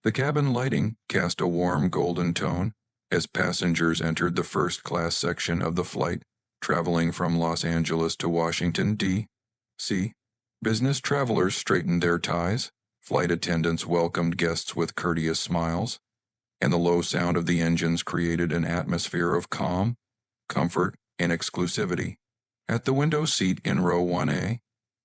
The cabin lighting cast a warm golden tone as passengers entered the first-class section of the flight, traveling from Los Angeles to Washington, D.C. Business travelers straightened their ties, flight attendants welcomed guests with courteous smiles, and the low sound of the engines created an atmosphere of calm, comfort, and exclusivity. At the window seat in row 1A,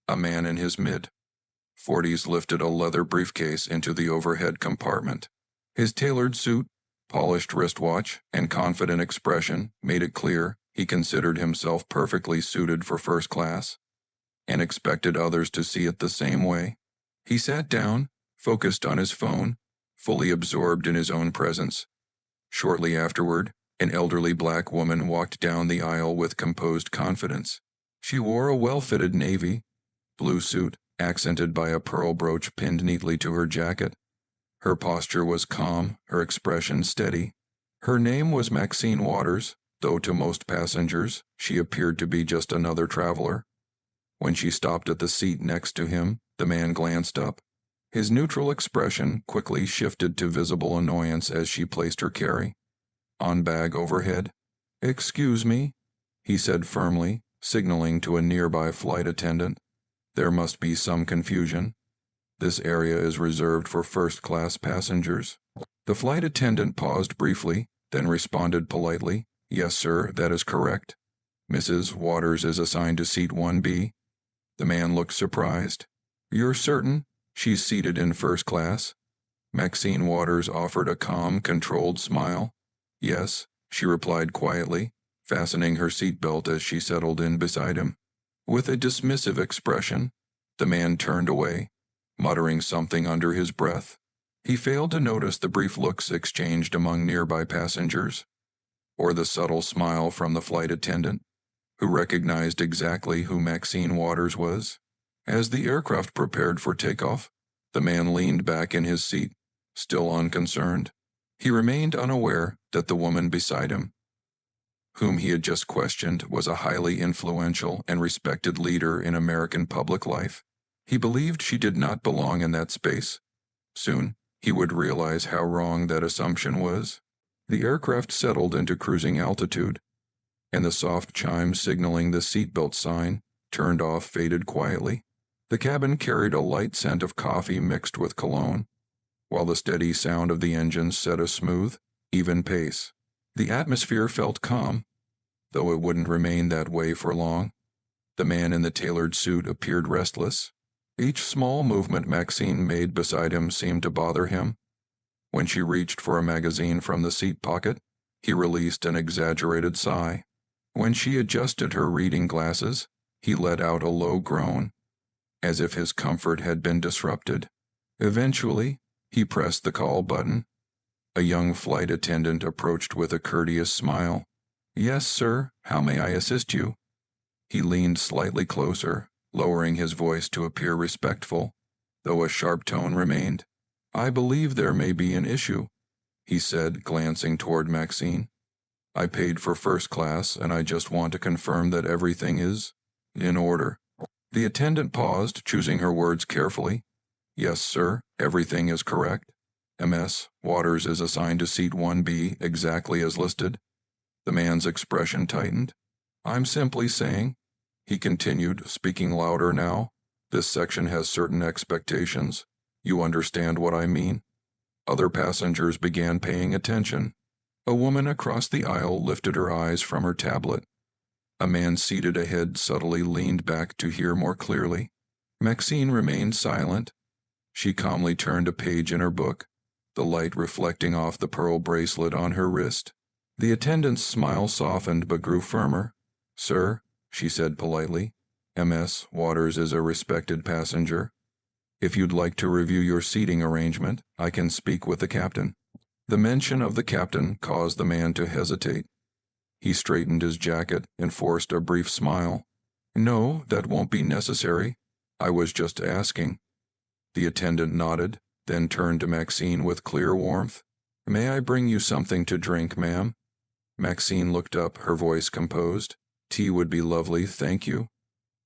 a man in his mid-40s lifted a leather briefcase into the overhead compartment. His tailored suit, polished wristwatch, and confident expression made it clear he considered himself perfectly suited for first class, and expected others to see it the same way. He sat down, focused on his phone, fully absorbed in his own presence. Shortly afterward, an elderly black woman walked down the aisle with composed confidence. She wore a well-fitted navy blue suit, accented by a pearl brooch pinned neatly to her jacket. Her posture was calm, her expression steady. Her name was Maxine Waters, though to most passengers she appeared to be just another traveler. When she stopped at the seat next to him, the man glanced up. His neutral expression quickly shifted to visible annoyance as she placed her carry-on bag overhead. "Excuse me," he said firmly, signaling to a nearby flight attendant. "There must be some confusion. This area is reserved for first-class passengers." The flight attendant paused briefly, then responded politely, "Yes, sir, that is correct. Mrs. Waters is assigned to seat 1B. The man looked surprised. "You're certain she's seated in first class?" Maxine Waters offered a calm, controlled smile. "Yes," she replied quietly, fastening her seatbelt as she settled in beside him. With a dismissive expression, the man turned away, muttering something under his breath. He failed to notice the brief looks exchanged among nearby passengers, or the subtle smile from the flight attendant, who recognized exactly who Maxine Waters was. As the aircraft prepared for takeoff, the man leaned back in his seat, still unconcerned. He remained unaware that the woman beside him, whom he had just questioned, was a highly influential and respected leader in American public life. He believed she did not belong in that space. Soon, he would realize how wrong that assumption was. The aircraft settled into cruising altitude, and the soft chime signaling the seatbelt sign turned off faded quietly. The cabin carried a light scent of coffee mixed with cologne, while the steady sound of the engines set a smooth, even pace. The atmosphere felt calm, though it wouldn't remain that way for long. The man in the tailored suit appeared restless. Each small movement Maxine made beside him seemed to bother him. When she reached for a magazine from the seat pocket, he released an exaggerated sigh. When she adjusted her reading glasses, he let out a low groan, as if his comfort had been disrupted. Eventually, he pressed the call button. A young flight attendant approached with a courteous smile. "Yes, sir, how may I assist you?" He leaned slightly closer, lowering his voice to appear respectful, though a sharp tone remained. "I believe there may be an issue," he said, glancing toward Maxine. "I paid for first class, and I just want to confirm that everything is in order." The attendant paused, choosing her words carefully. "Yes, sir, everything is correct. Ms. Waters is assigned to seat 1B exactly as listed." The man's expression tightened. "I'm simply saying," he continued, speaking louder now, "this section has certain expectations. You understand what I mean?" Other passengers began paying attention. A woman across the aisle lifted her eyes from her tablet. A man seated ahead subtly leaned back to hear more clearly. Maxine remained silent. She calmly turned a page in her book, the light reflecting off the pearl bracelet on her wrist. The attendant's smile softened but grew firmer. "Sir," she said politely, "Ms. Waters is a respected passenger. If you'd like to review your seating arrangement, I can speak with the captain." The mention of the captain caused the man to hesitate. He straightened his jacket and forced a brief smile. "No, that won't be necessary. I was just asking." The attendant nodded, then turned to Maxine with clear warmth. "May I bring you something to drink, ma'am?" Maxine looked up, her voice composed. "Tea would be lovely, thank you."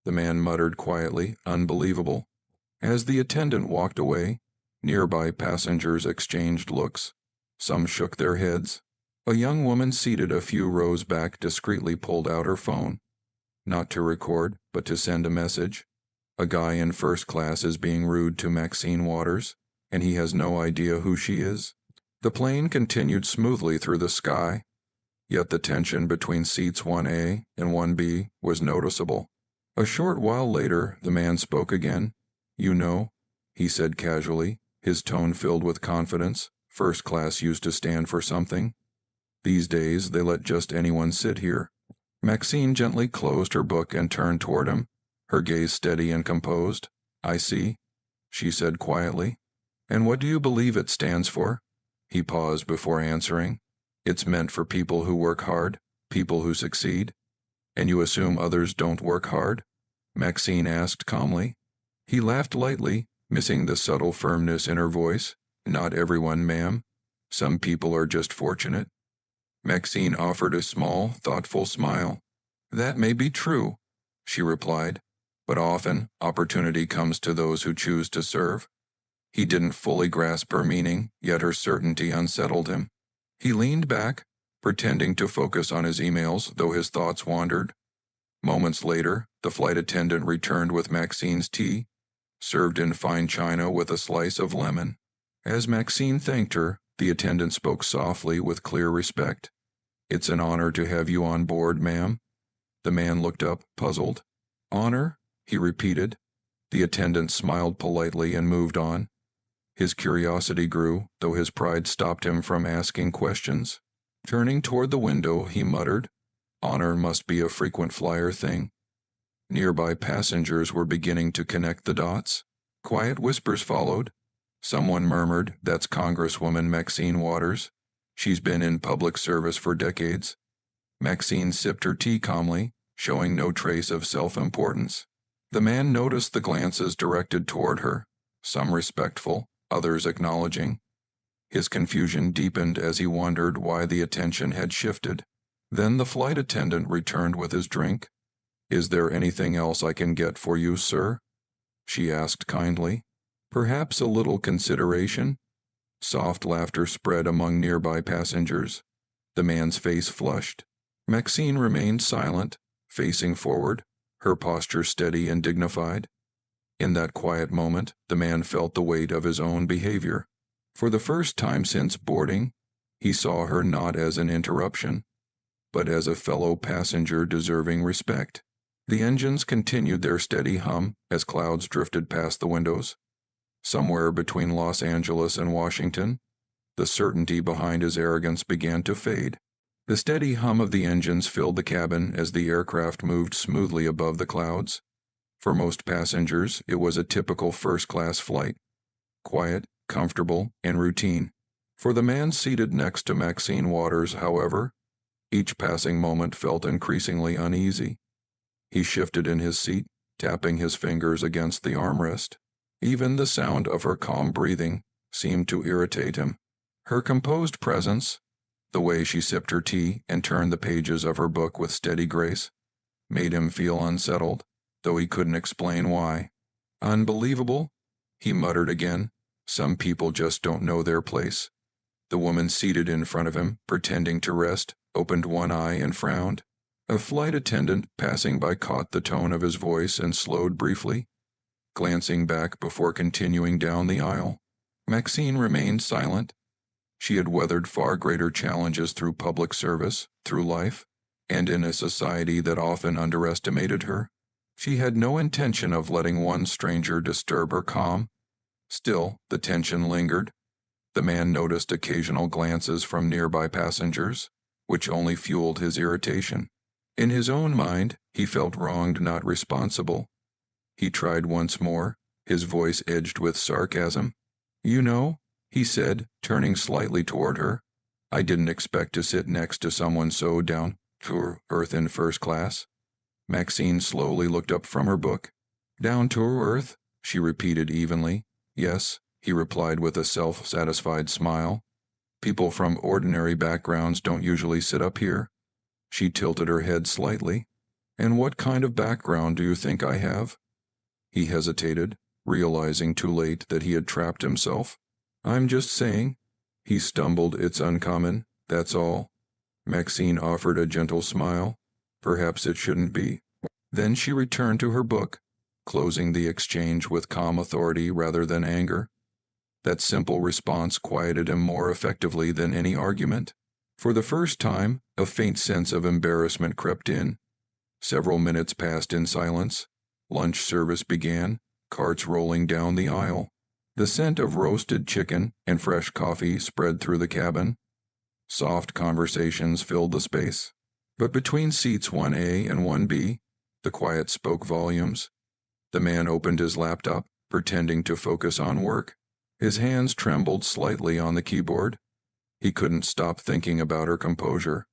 The man muttered quietly, "Unbelievable." As the attendant walked away, Nearby passengers exchanged looks. Some shook their heads. A young woman seated a few rows back discreetly pulled out her phone. Not to record, but to send a message. A guy in first class is being rude to Maxine Waters, and he has no idea who she is. The plane continued smoothly through the sky, yet the tension between seats 1A and 1B was noticeable. A short while later, the man spoke again. "You know," he said casually, his tone filled with confidence. "First class used to stand for something. These days, they let just anyone sit here." Maxine gently closed her book and turned toward him, her gaze steady and composed. "I see," she said quietly. "And what do you believe it stands for?" He paused before answering. "It's meant for people who work hard, people who succeed." "And you assume others don't work hard?" Maxine asked calmly. He laughed lightly, missing the subtle firmness in her voice. "Not everyone, ma'am. Some people are just fortunate." Maxine offered a small, thoughtful smile. "That may be true," she replied, "but often opportunity comes to those who choose to serve." He didn't fully grasp her meaning, yet her certainty unsettled him. He leaned back, pretending to focus on his emails, though his thoughts wandered. Moments later, the flight attendant returned with Maxine's tea, served in fine china with a slice of lemon. As Maxine thanked her, the attendant spoke softly with clear respect. "It's an honor to have you on board, ma'am." The man looked up, puzzled. "Honor?" he repeated. The attendant smiled politely and moved on. His curiosity grew, though his pride stopped him from asking questions. Turning toward the window, he muttered, "Honor must be a frequent flyer thing." Nearby passengers were beginning to connect the dots. Quiet whispers followed. Someone murmured, "That's Congresswoman Maxine Waters. She's been in public service for decades." Maxine sipped her tea calmly, showing no trace of self-importance. The man noticed the glances directed toward her, some respectful, others acknowledging. His confusion deepened as he wondered why the attention had shifted. Then the flight attendant returned with his drink. "Is there anything else I can get for you, sir?" she asked kindly. "Perhaps a little consideration?" Soft laughter spread among nearby passengers. The man's face flushed. Maxine remained silent, facing forward, her posture steady and dignified. In that quiet moment, the man felt the weight of his own behavior. For the first time since boarding, he saw her not as an interruption, but as a fellow passenger deserving respect. The engines continued their steady hum as clouds drifted past the windows. Somewhere between Los Angeles and Washington, the certainty behind his arrogance began to fade. The steady hum of the engines filled the cabin as the aircraft moved smoothly above the clouds. For most passengers, it was a typical first-class flight. Quiet, comfortable, and routine. For the man seated next to Maxine Waters, however, each passing moment felt increasingly uneasy. He shifted in his seat, tapping his fingers against the armrest. Even the sound of her calm breathing seemed to irritate him. Her composed presence, the way she sipped her tea and turned the pages of her book with steady grace, made him feel unsettled, though he couldn't explain why. "Unbelievable," he muttered again. "Some people just don't know their place." The woman seated in front of him, pretending to rest, opened one eye and frowned. A flight attendant passing by caught the tone of his voice and slowed briefly, glancing back before continuing down the aisle. Maxine remained silent. She had weathered far greater challenges through public service, through life, and in a society that often underestimated her. She had no intention of letting one stranger disturb her calm. Still, the tension lingered. The man noticed occasional glances from nearby passengers, which only fueled his irritation. In his own mind, he felt wronged, not responsible. He tried once more, his voice edged with sarcasm. "You know," he said, turning slightly toward her, "I didn't expect to sit next to someone so down to earth in first class." Maxine slowly looked up from her book. "Down to earth," she repeated evenly. "Yes," he replied with a self-satisfied smile. "People from ordinary backgrounds don't usually sit up here." She tilted her head slightly. "And what kind of background do you think I have?" He hesitated, realizing too late that he had trapped himself. "I'm just saying." He stumbled. "It's uncommon, that's all." Maxine offered a gentle smile. "Perhaps it shouldn't be." Then she returned to her book, closing the exchange with calm authority rather than anger. That simple response quieted him more effectively than any argument. For the first time, a faint sense of embarrassment crept in. Several minutes passed in silence. Lunch service began, carts rolling down the aisle. The scent of roasted chicken and fresh coffee spread through the cabin. Soft conversations filled the space. But between seats 1A and 1B, the quiet spoke volumes. The man opened his laptop, pretending to focus on work. His hands trembled slightly on the keyboard. He couldn't stop thinking about her composure.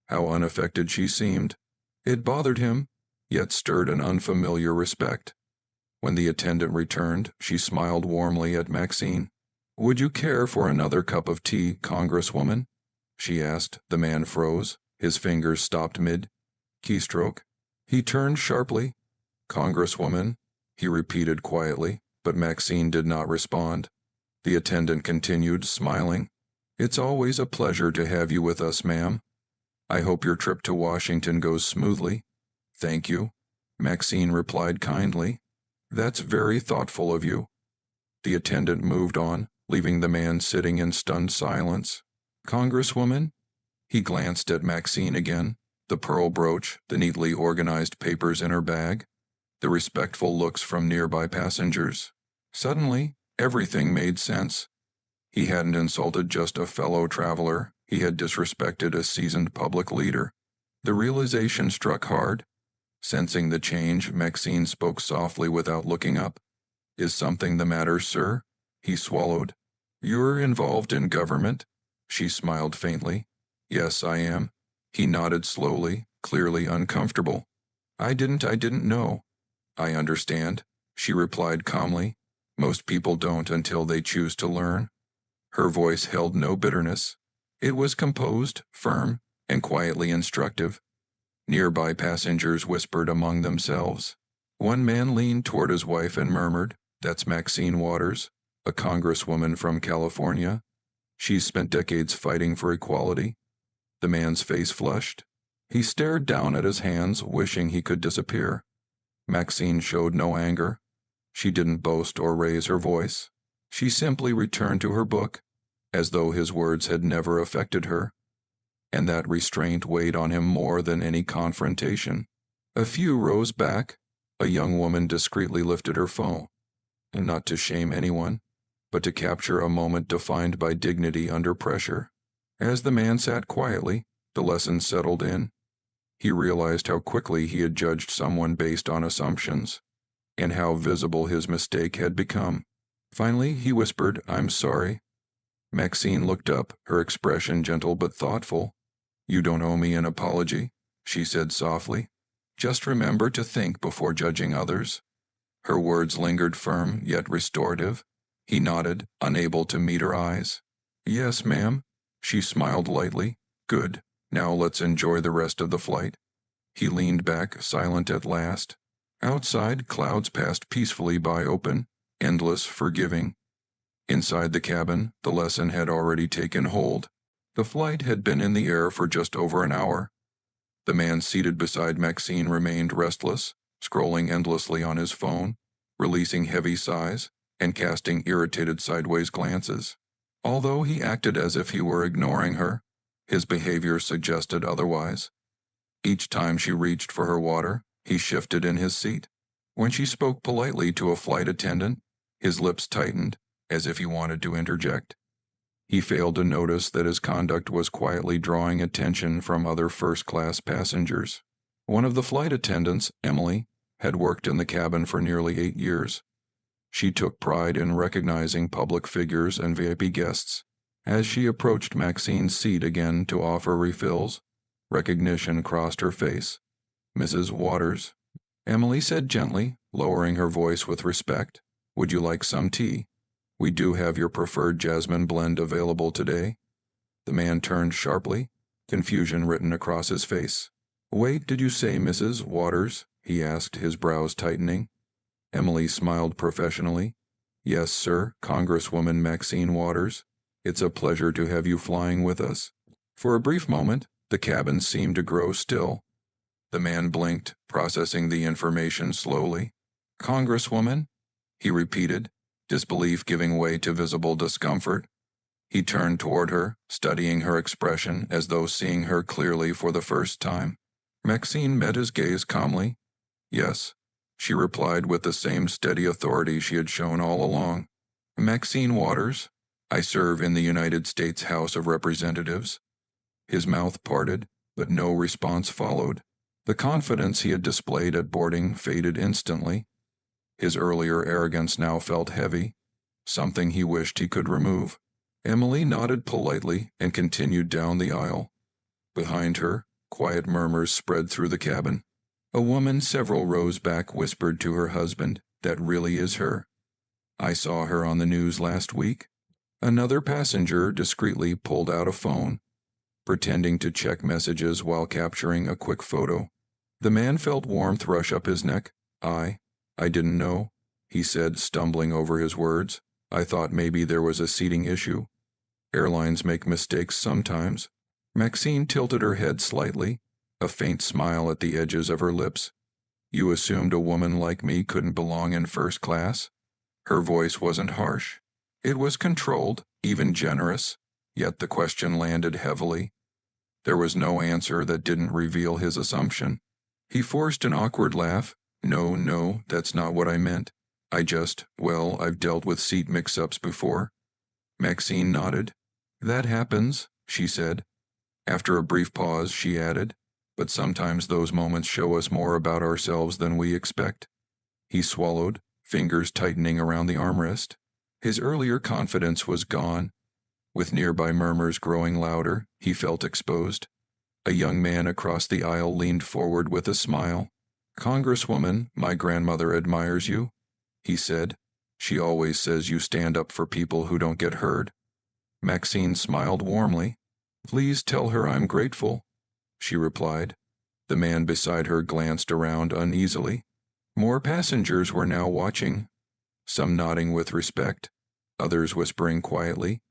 How unaffected she seemed. It bothered him, yet stirred an unfamiliar respect. When the attendant returned, she smiled warmly at Maxine. "Would you care for another cup of tea, Congresswoman?" she asked. The man froze. His fingers stopped mid-keystroke. He turned sharply. "Congresswoman," he repeated quietly, but Maxine did not respond. The attendant continued, smiling. "It's always a pleasure to have you with us, ma'am. I hope your trip to Washington goes smoothly." "Thank you," Maxine replied kindly. "That's very thoughtful of you." The attendant moved on, leaving the man sitting in stunned silence. "Congresswoman?" He glanced at Maxine again, the pearl brooch, the neatly organized papers in her bag, the respectful looks from nearby passengers. Suddenly, everything made sense. He hadn't insulted just a fellow traveler, he had disrespected a seasoned public leader. The realization struck hard. Sensing the change, Maxine spoke softly without looking up. "Is something the matter, sir?" He swallowed. "You're involved in government?" She smiled faintly. "Yes, I am." He nodded slowly, clearly uncomfortable. I didn't know." "I understand," she replied calmly. "Most people don't until they choose to learn." Her voice held no bitterness. It was composed, firm, and quietly instructive. Nearby passengers whispered among themselves. One man leaned toward his wife and murmured, "That's Maxine Waters, a congresswoman from California. She's spent decades fighting for equality." The man's face flushed. He stared down at his hands, wishing he could disappear. Maxine showed no anger. She didn't boast or raise her voice. She simply returned to her book, as though his words had never affected her. And that restraint weighed on him more than any confrontation. A few rose back. A young woman discreetly lifted her phone, not to shame anyone, but to capture a moment defined by dignity under pressure. As the man sat quietly, the lesson settled in. He realized how quickly he had judged someone based on assumptions, and how visible his mistake had become. Finally, he whispered, "I'm sorry." Maxine looked up, her expression gentle but thoughtful. "You don't owe me an apology," she said softly. "Just remember to think before judging others." Her words lingered firm, yet restorative. He nodded, unable to meet her eyes. "Yes, ma'am." She smiled lightly. "Good. Now let's enjoy the rest of the flight." He leaned back, silent at last. Outside, clouds passed peacefully by open, endless, forgiving. Inside the cabin, the lesson had already taken hold. The flight had been in the air for just over an hour. The man seated beside Maxine remained restless, scrolling endlessly on his phone, releasing heavy sighs, and casting irritated sideways glances. Although he acted as if he were ignoring her, his behavior suggested otherwise. Each time she reached for her water, he shifted in his seat. When she spoke politely to a flight attendant, his lips tightened, as if he wanted to interject. He failed to notice that his conduct was quietly drawing attention from other first-class passengers. One of the flight attendants, Emily, had worked in the cabin for nearly 8 years. She took pride in recognizing public figures and VIP guests. As she approached Maxine's seat again to offer refills, recognition crossed her face. "Mrs. Waters," Emily said gently, lowering her voice with respect. "Would you like some tea? We do have your preferred jasmine blend available today." The man turned sharply, confusion written across his face. "Wait, did you say Mrs. Waters?" he asked, his brows tightening. Emily smiled professionally. Yes, sir, Congresswoman Maxine Waters. It's a pleasure to have you flying with us. For a brief moment, the cabin seemed to grow still. The man blinked, processing the information slowly. Congresswoman? He repeated, disbelief giving way to visible discomfort. He turned toward her, studying her expression as though seeing her clearly for the first time. Maxine met his gaze calmly. Yes, she replied with the same steady authority she had shown all along. Maxine Waters, I serve in the United States House of Representatives. His mouth parted, but no response followed. The confidence he had displayed at boarding faded instantly. His earlier arrogance now felt heavy, something he wished he could remove. Emily nodded politely and continued down the aisle. Behind her, quiet murmurs spread through the cabin. A woman several rows back whispered to her husband, "That really is her. I saw her on the news last week." Another passenger discreetly pulled out a phone, pretending to check messages while capturing a quick photo. The man felt warmth rush up his neck. I didn't know," he said, stumbling over his words. "I thought maybe there was a seating issue. Airlines make mistakes sometimes." Maxine tilted her head slightly, a faint smile at the edges of her lips. "You assumed a woman like me couldn't belong in first class?" Her voice wasn't harsh. It was controlled, even generous, yet the question landed heavily. There was no answer that didn't reveal his assumption. He forced an awkward laugh. No, that's not what I meant. I've dealt with seat mix-ups before." Maxine nodded. "That happens," she said. After a brief pause, she added, "But sometimes those moments show us more about ourselves than we expect." He swallowed, fingers tightening around the armrest. His earlier confidence was gone. With nearby murmurs growing louder, he felt exposed. A young man across the aisle leaned forward with a smile. "Congresswoman, my grandmother admires you," he said. "She always says you stand up for people who don't get hurt." Maxine smiled warmly. "Please tell her I'm grateful," she replied. The man beside her glanced around uneasily. More passengers were now watching, some nodding with respect, others whispering quietly,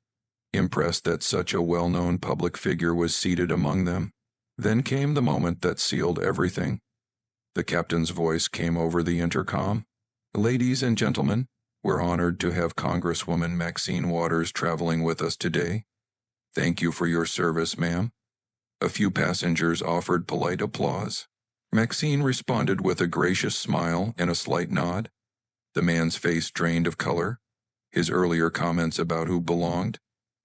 impressed that such a well-known public figure was seated among them. Then came the moment that sealed everything. The captain's voice came over the intercom. "Ladies and gentlemen, we're honored to have Congresswoman Maxine Waters traveling with us today. Thank you for your service, ma'am." A few passengers offered polite applause. Maxine responded with a gracious smile and a slight nod. The man's face drained of color. His earlier comments about who belonged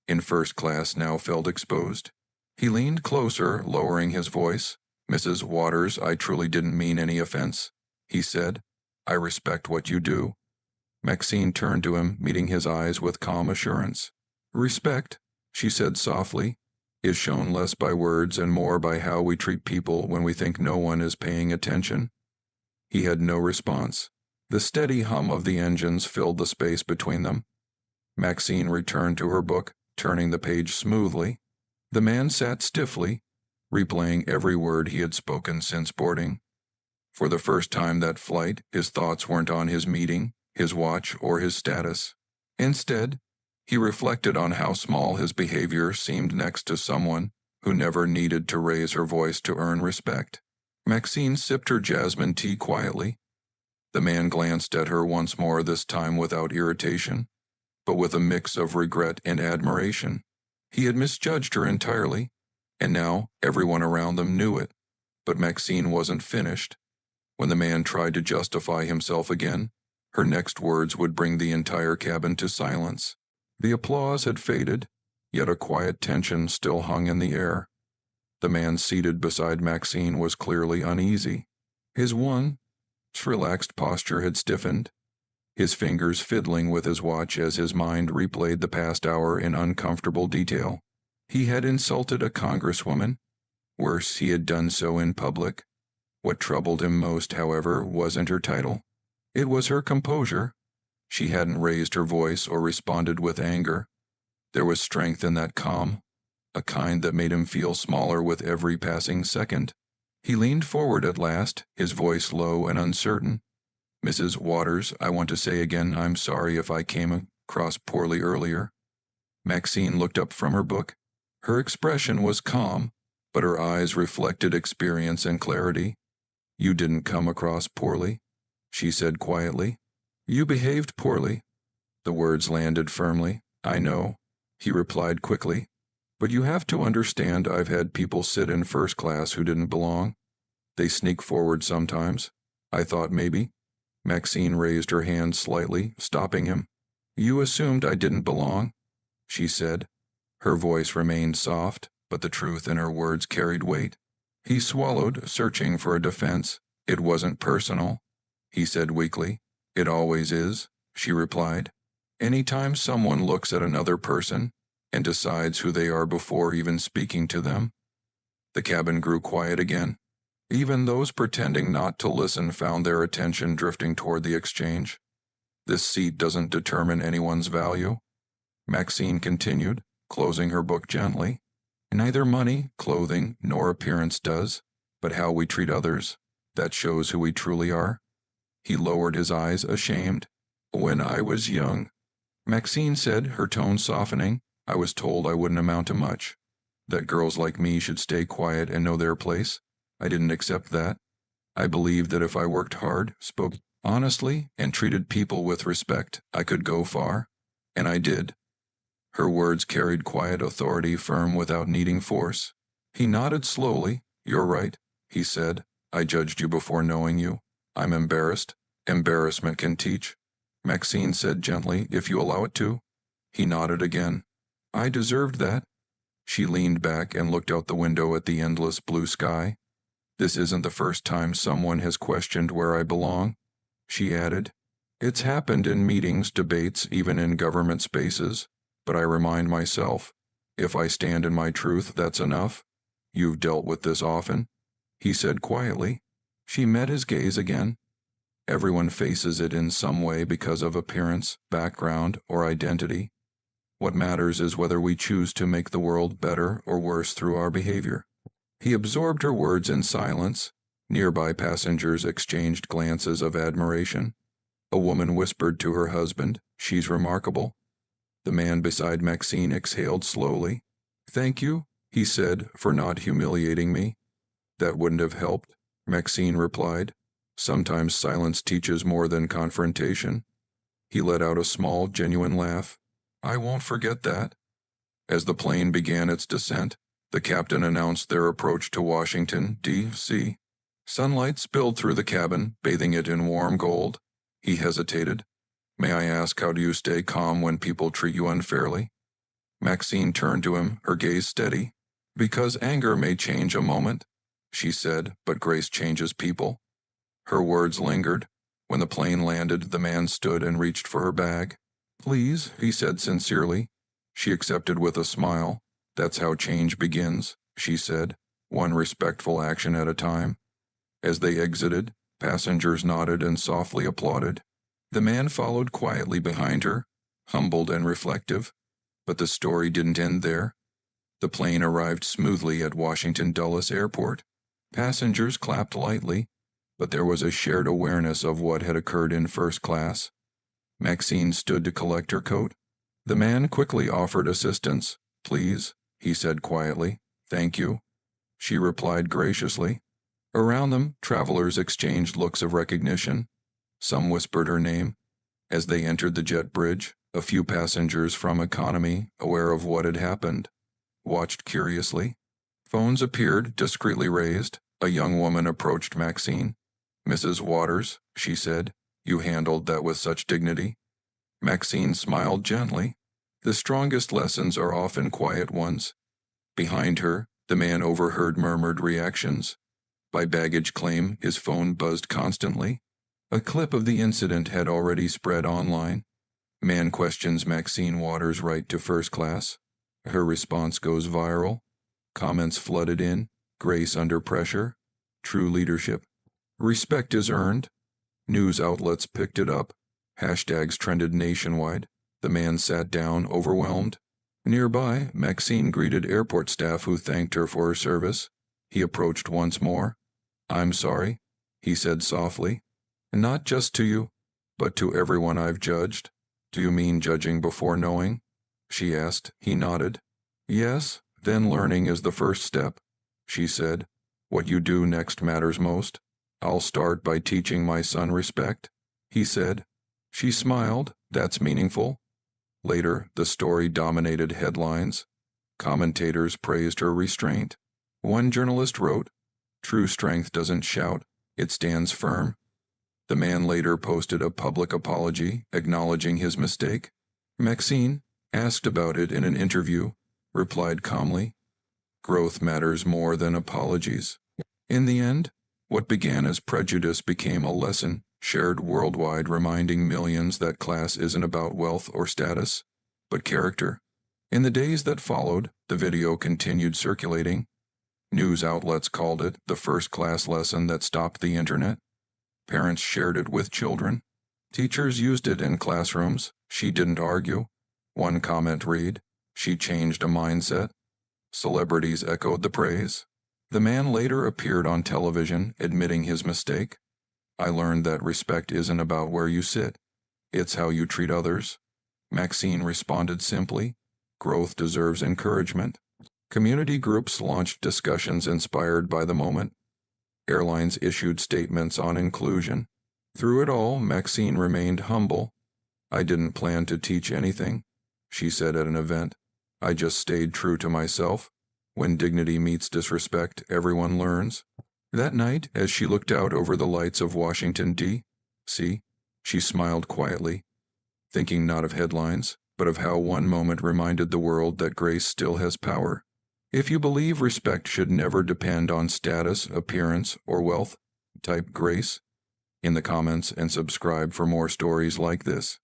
in first class now felt exposed. He leaned closer, lowering his voice. "Mrs. Waters, I truly didn't mean any offense," he said. "I respect what you do." Maxine turned to him, meeting his eyes with calm assurance. "Respect," she said softly, "is shown less by words and more by how we treat people when we think no one is paying attention." He had no response. The steady hum of the engines filled the space between them. Maxine returned to her book, turning the page smoothly. The man sat stiffly, replaying every word he had spoken since boarding. For the first time that flight, his thoughts weren't on his meeting, his watch, or his status. Instead, he reflected on how small his behavior seemed next to someone who never needed to raise her voice to earn respect. Maxine sipped her jasmine tea quietly. The man glanced at her once more, this time without irritation, but with a mix of regret and admiration. He had misjudged her entirely, and now everyone around them knew it. But Maxine wasn't finished. When the man tried to justify himself again, her next words would bring the entire cabin to silence. The applause had faded, yet a quiet tension still hung in the air. The man seated beside Maxine was clearly uneasy. His once relaxed posture had stiffened, his fingers fiddling with his watch as his mind replayed the past hour in uncomfortable detail. He had insulted a congresswoman. Worse, he had done so in public. What troubled him most, however, wasn't her title. It was her composure. She hadn't raised her voice or responded with anger. There was strength in that calm, a kind that made him feel smaller with every passing second. He leaned forward at last, his voice low and uncertain. Mrs. Waters, I want to say again I'm sorry if I came across poorly earlier. Maxine looked up from her book. Her expression was calm, but her eyes reflected experience and clarity. You didn't come across poorly, she said quietly. You behaved poorly. The words landed firmly. I know, he replied quickly. But you have to understand I've had people sit in first class who didn't belong. They sneak forward sometimes. I thought maybe. Maxine raised her hand slightly, stopping him. You assumed I didn't belong, she said. Her voice remained soft, but the truth in her words carried weight. He swallowed, searching for a defense. It wasn't personal, he said weakly. It always is, she replied. Anytime someone looks at another person and decides who they are before even speaking to them. The cabin grew quiet again. Even those pretending not to listen found their attention drifting toward the exchange. This seat doesn't determine anyone's value, Maxine continued, closing her book gently. Neither money, clothing, nor appearance does, but how we treat others. That shows who we truly are. He lowered his eyes, ashamed. When I was young, Maxine said, her tone softening, I was told I wouldn't amount to much. That girls like me should stay quiet and know their place. I didn't accept that. I believed that if I worked hard, spoke honestly, and treated people with respect, I could go far. And I did. Her words carried quiet authority, firm without needing force. He nodded slowly. You're right, he said. I judged you before knowing you. I'm embarrassed. Embarrassment can teach, Maxine said gently, if you allow it to. He nodded again. I deserved that. She leaned back and looked out the window at the endless blue sky. This isn't the first time someone has questioned where I belong, she added. It's happened in meetings, debates, even in government spaces, but I remind myself, if I stand in my truth, that's enough. You've dealt with this often, he said quietly. She met his gaze again. Everyone faces it in some way because of appearance, background, or identity. What matters is whether we choose to make the world better or worse through our behavior. He absorbed her words in silence. Nearby passengers exchanged glances of admiration. A woman whispered to her husband, She's remarkable. The man beside Maxine exhaled slowly. Thank you, he said, for not humiliating me. That wouldn't have helped, Maxine replied. Sometimes silence teaches more than confrontation. He let out a small, genuine laugh. I won't forget that. As the plane began its descent, the captain announced their approach to Washington, D.C. Sunlight spilled through the cabin, bathing it in warm gold. He hesitated. May I ask, how do you stay calm when people treat you unfairly? Maxine turned to him, her gaze steady. Because anger may change a moment, she said, but grace changes people. Her words lingered. When the plane landed, the man stood and reached for her bag. Please, he said sincerely. She accepted with a smile. That's how change begins, she said, one respectful action at a time. As they exited, passengers nodded and softly applauded. The man followed quietly behind her, humbled and reflective. But the story didn't end there. The plane arrived smoothly at Washington Dulles Airport. Passengers clapped lightly, but there was a shared awareness of what had occurred in first class. Maxine stood to collect her coat. The man quickly offered assistance. Please, he said quietly. Thank you. She replied graciously. Around them, travelers exchanged looks of recognition. Some whispered her name. As they entered the jet bridge, a few passengers from economy, aware of what had happened, watched curiously. Phones appeared, discreetly raised. A young woman approached Maxine. Mrs. Waters, she said, you handled that with such dignity. Maxine smiled gently. The strongest lessons are often quiet ones. Behind her, the man overheard murmured reactions. By baggage claim, his phone buzzed constantly. A clip of the incident had already spread online. Man questions Maxine Waters' right to first class. Her response goes viral. Comments flooded in. Grace under pressure. True leadership. Respect is earned. News outlets picked it up. Hashtags trended nationwide. The man sat down, overwhelmed. Nearby, Maxine greeted airport staff who thanked her for her service. He approached once more. I'm sorry, he said softly. Not just to you, but to everyone I've judged. Do you mean judging before knowing? She asked. He nodded. Yes, then learning is the first step, she said. What you do next matters most. I'll start by teaching my son respect, he said. She smiled. That's meaningful. Later, the story dominated headlines. Commentators praised her restraint. One journalist wrote, "True strength doesn't shout, it stands firm." The man later posted a public apology, acknowledging his mistake. Maxine, asked about it in an interview, replied calmly, "Growth matters more than apologies." In the end, what began as prejudice became a lesson, shared worldwide, reminding millions that class isn't about wealth or status, but character. In the days that followed, the video continued circulating. News outlets called it the first class lesson that stopped the internet. Parents shared it with children. Teachers used it in classrooms. She didn't argue. One comment read, "She changed a mindset." Celebrities echoed the praise. The man later appeared on television, admitting his mistake. "I learned that respect isn't about where you sit. It's how you treat others." Maxine responded simply, "Growth deserves encouragement." Community groups launched discussions inspired by the moment. Airlines issued statements on inclusion. Through it all, Maxine remained humble. "I didn't plan to teach anything," she said at an event. "I just stayed true to myself. When dignity meets disrespect, everyone learns." That night, as she looked out over the lights of Washington, D.C., she smiled quietly, thinking not of headlines, but of how one moment reminded the world that grace still has power. If you believe respect should never depend on status, appearance, or wealth, type GRACE in the comments and subscribe for more stories like this.